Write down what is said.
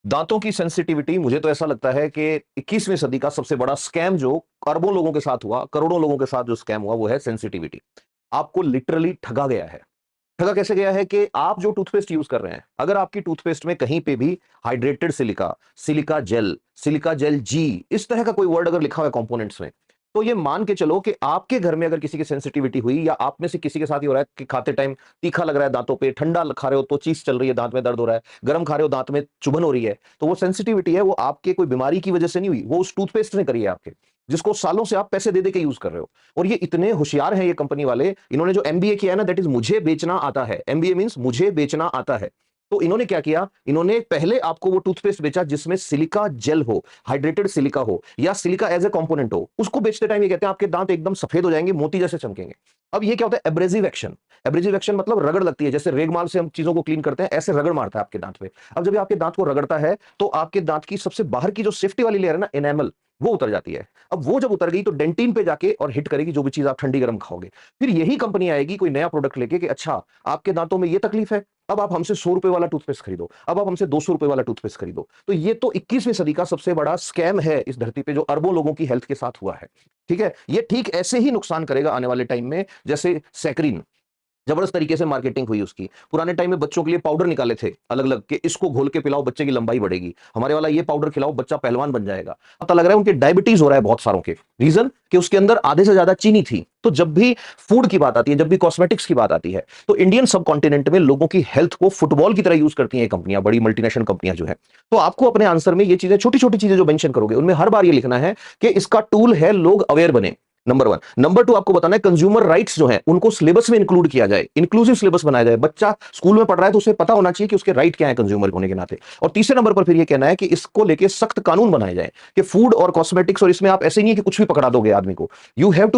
दांतों की सेंसिटिविटी, मुझे तो ऐसा लगता है कि 21वीं सदी का सबसे बड़ा स्कैम जो अरबों लोगों के साथ हुआ, करोड़ों लोगों के साथ जो स्कैम हुआ, वो है सेंसिटिविटी। आपको लिटरली ठगा गया है। ठगा कैसे गया है कि आप जो टूथपेस्ट यूज कर रहे हैं, अगर आपकी टूथपेस्ट में कहीं पे भी हाइड्रेटेड सिलिका, सिलिका जेल जी, इस तरह का कोई वर्ड अगर लिखा हुआ है कंपोनेंट्स में, तो ये मान के चलो कि आपके घर में अगर किसी की सेंसिटिविटी हुई, या आप में से किसी के साथ ही हो रहा है कि खाते टाइम तीखा लग रहा है दांतों पे, ठंडा खा रहे हो तो चीस चल रही है, दांत में दर्द हो रहा है, गर्म खा रहे हो दांत में चुभन हो रही है, तो वो सेंसिटिविटी है, वो आपके कोई बीमारी की वजह से नहीं हुई, वो उस टूथपेस्ट ने करी है आपके, जिसको सालों से आप पैसे दे दे के यूज कर रहे हो। और ये इतने होशियार हैं ये कंपनी वाले, इन्होंने जो एमबीए किया है ना, दैट इज मुझे बेचना आता है। एमबीए मींस मुझे बेचना आता है। तो इन्होंने क्या किया, इन्होंने पहले आपको वो टूथपेस्ट बेचा जिसमें सिलिका जेल हो, हाइड्रेटेड सिलिका हो, या सिलिका एज ए कंपोनेंट हो। उसको बेचते टाइम ये कहते हैं आपके दांत एकदम सफेद हो जाएंगे, मोती जैसे चमकेंगे। अब ये क्या होता है, एब्रेसिव एक्शन। एब्रेसिव एक्शन मतलब रगड़ लगती है, जैसे रेगमाल से हम चीजों को क्लीन करते हैं, ऐसे रगड़ मारता है आपके दांत पे। अब जब ये आपके दांत को रगड़ता है, तो आपके दांत की सबसे बाहर की जो सेफ्टी वाली लेयर है ना, एनामल, वो उतर जाती है। अब वो जब उतर गई तो डेंटिन पे जाके और हिट करेगी जो भी चीज आप ठंडी गर्म खाओगे। फिर यही कंपनी आएगी कोई नया प्रोडक्ट लेके कि अच्छा, आपके दांतों में ये तकलीफ है, अब आप हमसे 100 रुपए वाला टूथपेस्ट खरीदो, अब आप हमसे 200 रुपए वाला टूथपेस्ट खरीदो। तो ये तो 21वीं सदी का सबसे बड़ा स्कैम है इस धरती पे, जो अरबों लोगों की हेल्थ के साथ हुआ है। ठीक है, ये ठीक ऐसे ही नुकसान करेगा आने वाले टाइम में, जैसे सैकरीन, जबरदस्त तरीके से मार्केटिंग हुई उसकी। पुराने टाइम में बच्चों के लिए पाउडर निकाले थे अलग अलग, कि इसको घोल के पिलाओ बच्चे की लंबाई बढ़ेगी, हमारे वाला ये पाउडर खिलाओ बच्चा पहलवान बन जाएगा। पता लग रहा है उनके डायबिटीज हो रहा है बहुत सारों के, रीजन कि उसके अंदर आधे से ज्यादा चीनी थी। तो जब भी फूड की बात आती है, जब भी कॉस्मेटिक्स की बात आती है, तो इंडियन सब कॉन्टिनेंट में लोगों की हेल्थ को फुटबॉल की तरह यूज करती हैं कंपनियां, बड़ी मल्टीनेशनल कंपनियां जो है। तो आपको अपने आंसर में ये चीजें, छोटी छोटी चीजें जो मेंशन करोगे, उनमें हर बार ये लिखना है कि इसका टूल है लोग अवेयर बने, नंबर वन। नंबर टू, आपको बताना है कंज्यूमर राइट्स जो है उनको सिलेबस में इंक्लूड किया जाए, इंक्लूसिव सिलेबस बनाया जाए। बच्चा स्कूल में पढ़ रहा है तो उसे पता होना चाहिए कि उसके राइट क्या है कंज्यूमर होने के नाते। और तीसरे नंबर पर फिर ये कहना है कि इसको लेके सख्त कानून बनाए जाए कि फूड और कॉस्मेटिक्स, और इसमें आप ऐसे नहीं है कि कुछ भी पकड़ा दोगे आदमी को, यू हैव टू